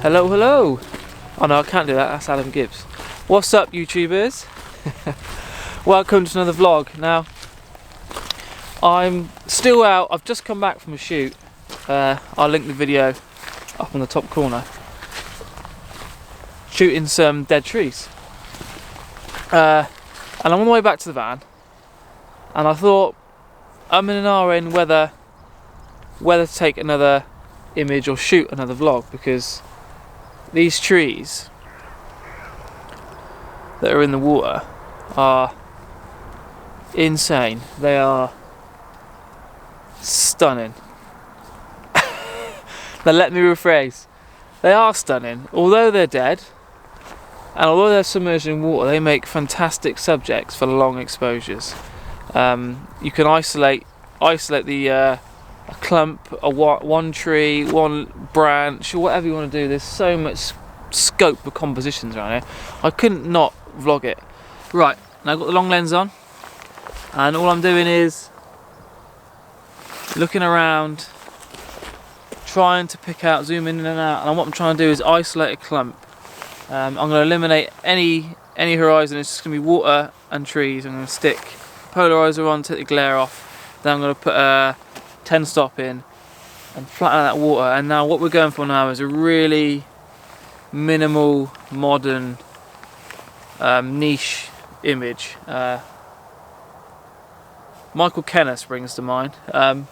Hello, hello. Oh no, I can't do that, that's Adam Gibbs. What's up, YouTubers? Welcome to another vlog. Now, I'm still out, I've just come back from a shoot. I'll link the video up on the top corner. Shooting some dead trees. And I'm on my way back to the van. And I thought, I'm in an RN whether to take another image or shoot another vlog, because these trees that are in the water are insane. They are stunning. Now let me rephrase. They are stunning. Although they're dead, and although they're submerged in water, they make fantastic subjects for long exposures. You can isolate the a clump, one tree, one branch, or whatever you want to do. There's so much scope for compositions around here. I couldn't not vlog it. Right, now I've got the long lens on, and all I'm doing is looking around, trying to pick out, zooming in and out, and what I'm trying to do is isolate a clump. I'm going to eliminate any horizon. It's just going to be water and trees. I'm going to stick polarizer on, take the glare off, then I'm going to put a 10 stop in and flatten out that water. And now what we're going for now is a really minimal, modern, niche image. Michael Kenner springs to mind, and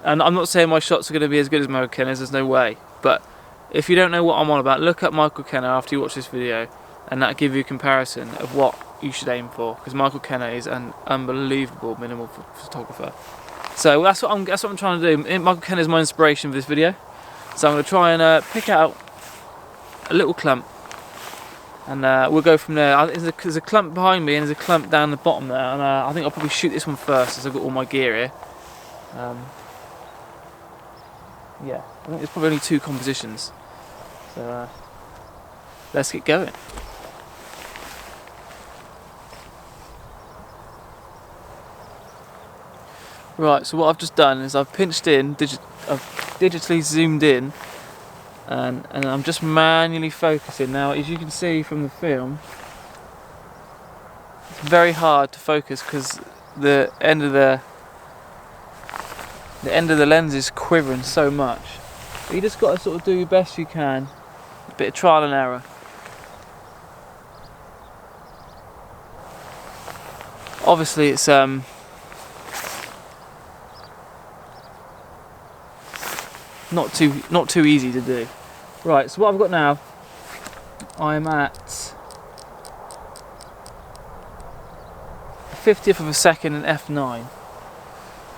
I'm not saying my shots are going to be as good as Michael Kenner's, there's no way, but if you don't know what I'm on about, look up Michael Kenner after you watch this video, and that'll give you a comparison of what you should aim for, because Michael Kenner is an unbelievable minimal photographer. So that's what I'm trying to do. Michael Kenner is my inspiration for this video. So I'm going to try and pick out a little clump, and we'll go from there. There's a clump behind me and there's a clump down the bottom there, and I think I'll probably shoot this one first as I've got all my gear here. Yeah, I think there's probably only 2 compositions. So let's get going. Right, so what I've just done is I've pinched in, I've digitally zoomed in, and I'm just manually focusing. Now, as you can see from the film, it's very hard to focus because the end of the lens is quivering so much. But you just got to sort of do your best you can, a bit of trial and error. Obviously, it's not too easy to do. Right, so what I've got now, I'm at 50th of a second in f9. I'm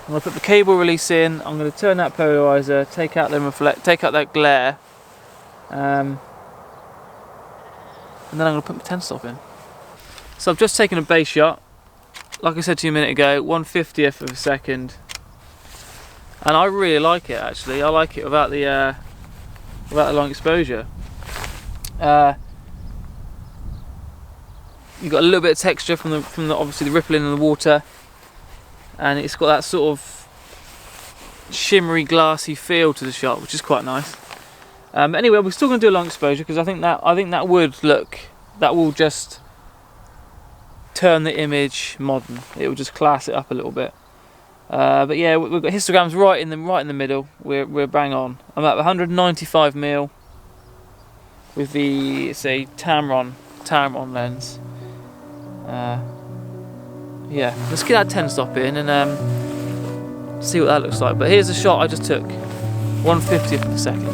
going to put the cable release in. I'm going to turn that polarizer, take out that glare, and then I'm going to put my 10 stop in. So I've just taken a base shot, like I said to you a minute ago, 1/50th of a second. And I really like it, actually. I like it without the long exposure. You've got a little bit of texture from the obviously the rippling in the water, and it's got that sort of shimmery, glassy feel to the shot, which is quite nice. Anyway, we're still going to do a long exposure because I think that will just turn the image modern. It will just class it up a little bit. But yeah, we've got histograms right in the middle. We're bang on. I'm at 195mm with the Tamron lens. Yeah, let's get that 10 stop in, and see what that looks like. But here's a shot I just took, 1/50th of a second.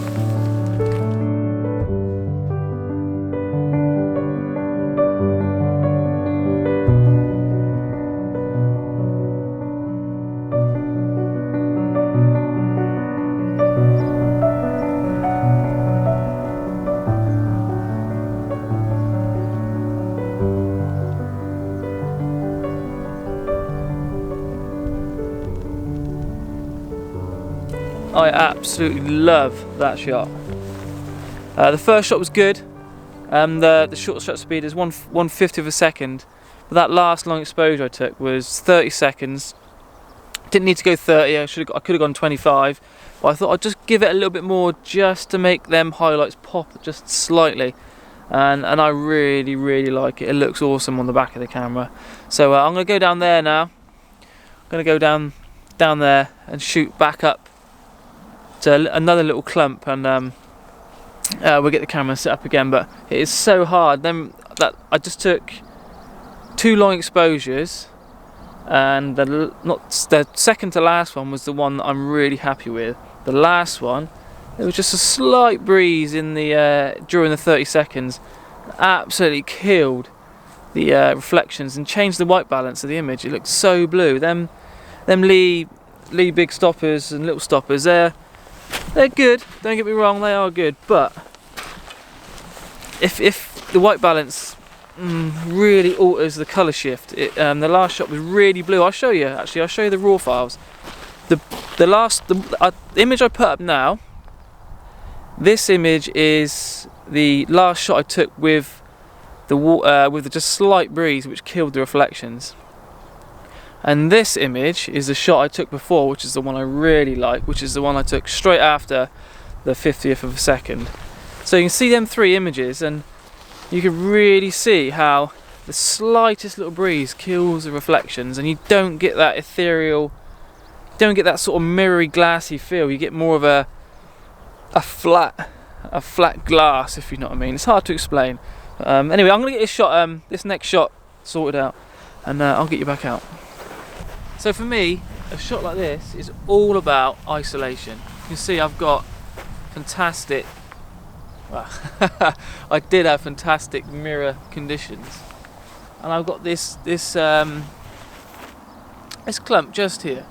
I absolutely love that shot. The first shot was good. The short shutter speed is 1/50 of a second. But that last long exposure I took was 30 seconds. Didn't need to go 30. I could have gone 25. But I thought I'd just give it a little bit more, just to make them highlights pop just slightly. And I really, really like it. It looks awesome on the back of the camera. So I'm going to go down there now. I'm going to go down there and shoot back up to another little clump, and we'll get the camera set up again. But it is so hard. Then that I just took 2 long exposures, and the second to last one was the one that I'm really happy with. The last one, there was just a slight breeze in the during the 30 seconds, absolutely killed the reflections and changed the white balance of the image. It looked so blue. Them Lee big stoppers and little stoppers, they're good, don't get me wrong, they are good, but if the white balance really alters the colour shift, the last shot was really blue. I'll show you the raw files. The image I put up now, this image is the last shot I took with the just slight breeze which killed the reflections. And this image is the shot I took before, which is the one I really like, which is the one I took straight after the 50th of a second. So you can see them 3 images, and you can really see how the slightest little breeze kills the reflections, and you don't get that ethereal, don't get that sort of mirrory, glassy feel. You get more of a flat glass, if you know what I mean. It's hard to explain. Anyway, I'm gonna get this next shot sorted out, and I'll get you back out. So for me, a shot like this is all about isolation. You can see I've got fantastic, well, I did have fantastic mirror conditions, and I've got this clump just here.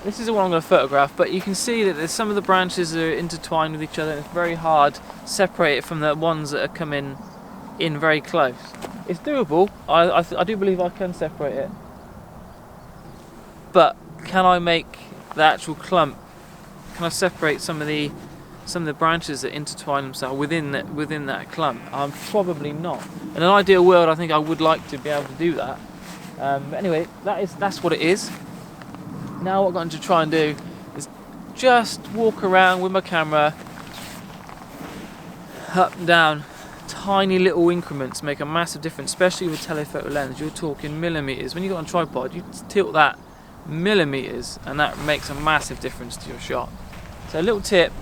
This is the one I'm going to photograph, but you can see that there's some of the branches are intertwined with each other, and it's very hard to separate it from the ones that are coming in very close. It's doable. I do believe I can separate it. But can I make the actual clump? Can I separate some of the branches that intertwine themselves within that clump? I'm probably not. In an ideal world, I think I would like to be able to do that. But anyway, that's what it is. Now what I'm going to try and do is just walk around with my camera, up and down. Tiny little increments make a massive difference, especially with a telephoto lens. You're talking millimeters. When you've got on a tripod, you tilt that millimeters, and that makes a massive difference to your shot. So a little tip,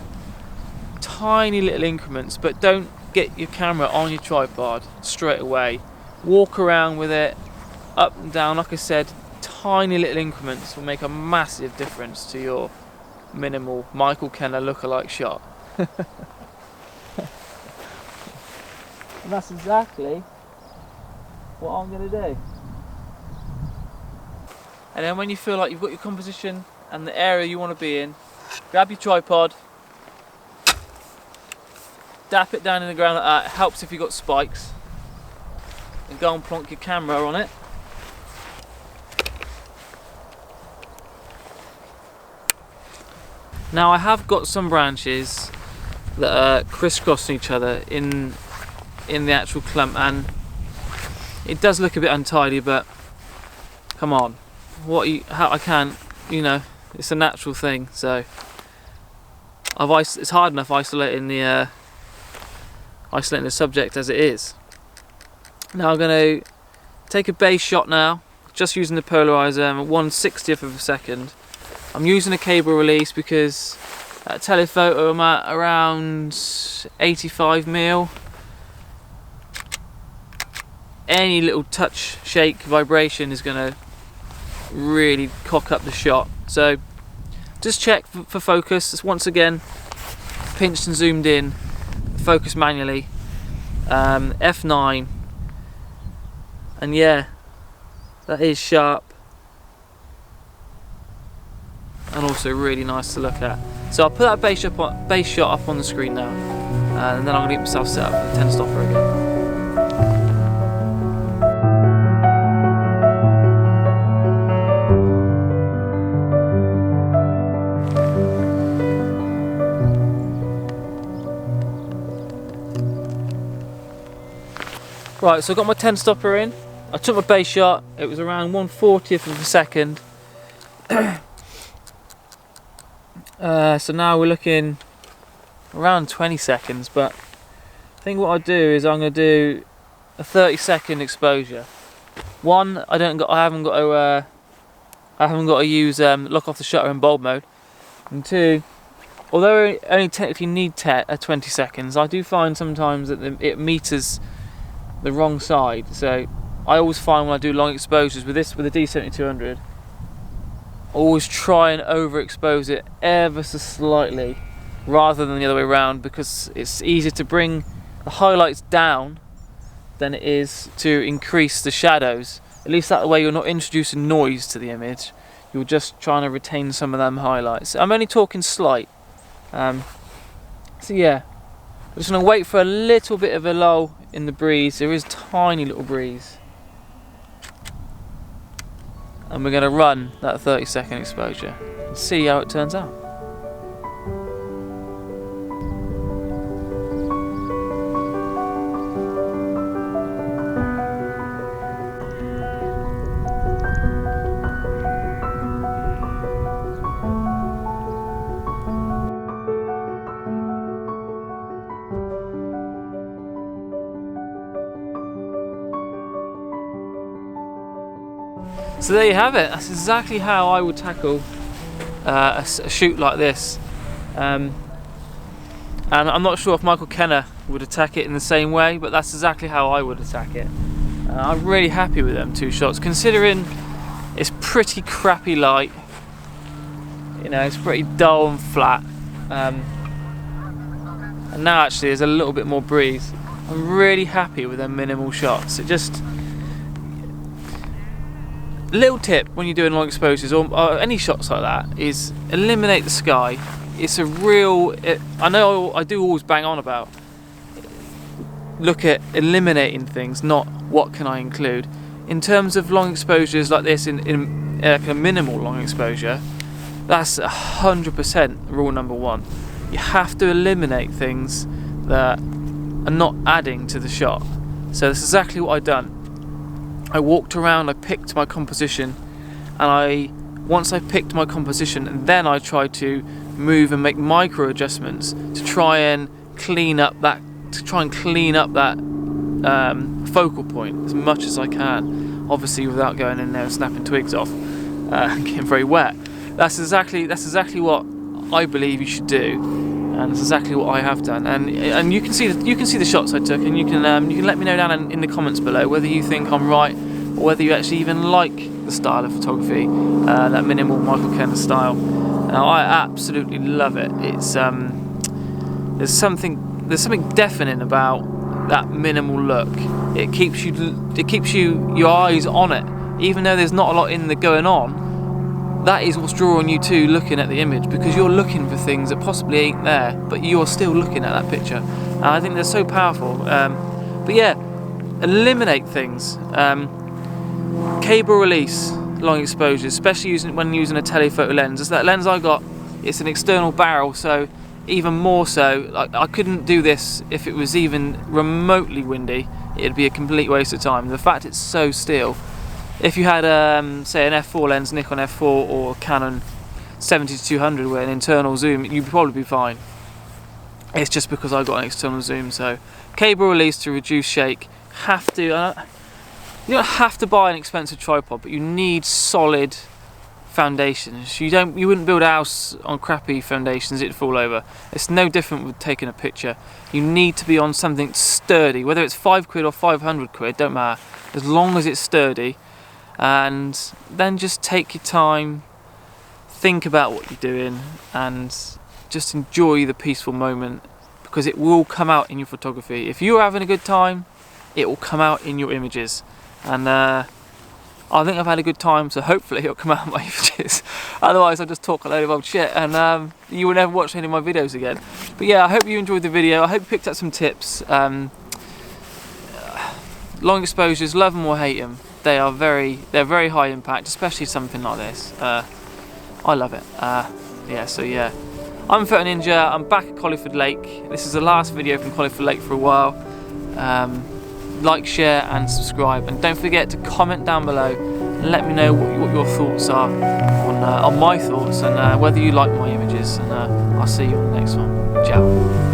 tiny little increments, but don't get your camera on your tripod straight away. Walk around with it, up and down. Like I said, tiny little increments will make a massive difference to your minimal Michael Kenner lookalike shot. And that's exactly what I'm going to do. And then when you feel like you've got your composition and the area you want to be in, grab your tripod, dap it down in the ground like that. It helps if you've got spikes, and go and plonk your camera on it. Now I have got some branches that are crisscrossing each other in the actual clump, and it does look a bit untidy, but come on, I can't, you know, it's a natural thing. So it's hard enough isolating the subject as it is. Now I'm going to take a base shot now, just using the polarizer, 1/60th of a second. I'm using a cable release because at telephoto I'm at around 85mm. Any little touch, shake, vibration is going to really cock up the shot. So just check for focus. Just once again, pinched and zoomed in, focus manually, F9, and yeah, that is sharp and also really nice to look at. So I'll put that base shot up on the screen now, and then I'm going to get myself set up for the 10 stopper again. Right, so I got my 10 stopper in. I took my base shot. It was around 1/40th of a second. So now we're looking around 20 seconds, but I think what I'll do is I'm going to do a 30-second exposure. One, I haven't got to use lock off the shutter in bulb mode. And two, although I only technically need 20 seconds, I do find sometimes that it meters the wrong side. So I always find when I do long exposures with the D7200, always try and overexpose it ever so slightly rather than the other way around, because it's easier to bring the highlights down than it is to increase the shadows. At least that way you're not introducing noise to the image, you're just trying to retain some of them highlights. I'm only talking slight. So yeah, I'm just going to wait for a little bit of a lull in the breeze. There is tiny little breeze. And we're going to run that 30-second exposure and see how it turns out. So there you have it. That's exactly how I would tackle a shoot like this. And I'm not sure if Michael Kenner would attack it in the same way, but that's exactly how I would attack it. I'm really happy with them 2 shots, considering it's pretty crappy light. You know, it's pretty dull and flat. And now actually there's a little bit more breeze. I'm really happy with them minimal shots. It just... Little tip when you're doing long exposures or any shots like that is eliminate the sky. It's a real... I know I do always bang on about look at eliminating things, not what can I include. In terms of long exposures like this, in like a minimal long exposure, that's 100% rule number 1. You have to eliminate things that are not adding to the shot. So that's exactly what I've done. I walked around, I picked my composition, and once I picked my composition, and then I tried to move and make micro adjustments to try and clean up that focal point as much as I can, obviously without going in there and snapping twigs off and getting very wet. That's exactly what I believe you should do, and it's exactly what I have done. And you can see the shots I took, and you can let me know down in the comments below whether you think I'm right or whether you actually even like the style of photography, that minimal Michael Kenner style. Now I absolutely love it. It's there's something deafening about that minimal look. It keeps your eyes on it, even though there's not a lot in there going on. That is what's drawing you to looking at the image, because you're looking for things that possibly ain't there, but you're still looking at that picture. And I think they're so powerful. But yeah, eliminate things. Cable release long exposures, especially when using a telephoto lens. As that lens I got, it's an external barrel, so even more so. I couldn't do this if it was even remotely windy. It'd be a complete waste of time. The fact it's so still. If you had, say, an f4 lens, Nikon f4 or Canon 70-200 with an internal zoom, you'd probably be fine. It's just because I got an external zoom. So cable release to reduce shake. You don't have to buy an expensive tripod, but you need solid foundations. You wouldn't build a house on crappy foundations, it'd fall over. It's no different with taking a picture. You need to be on something sturdy, whether it's £5 or 500 quid, don't matter, as long as it's sturdy. And then just take your time, think about what you're doing and just enjoy the peaceful moment, because it will come out in your photography. If you're having a good time, it will come out in your images. And I think I've had a good time, so hopefully it'll come out in my images. Otherwise I'll just talk a load of old shit and you will never watch any of my videos again. But yeah, I hope you enjoyed the video. I hope you picked up some tips. Long exposures, love them or hate them, they're very high impact, especially something like this. I love it. Yeah, I'm Photoninja, I'm back at Colliford Lake. This is the last video from Colliford Lake for a while. Like, share and subscribe, and don't forget to comment down below and let me know what your thoughts are on my thoughts, and whether you like my images, and I'll see you on the next one. Ciao.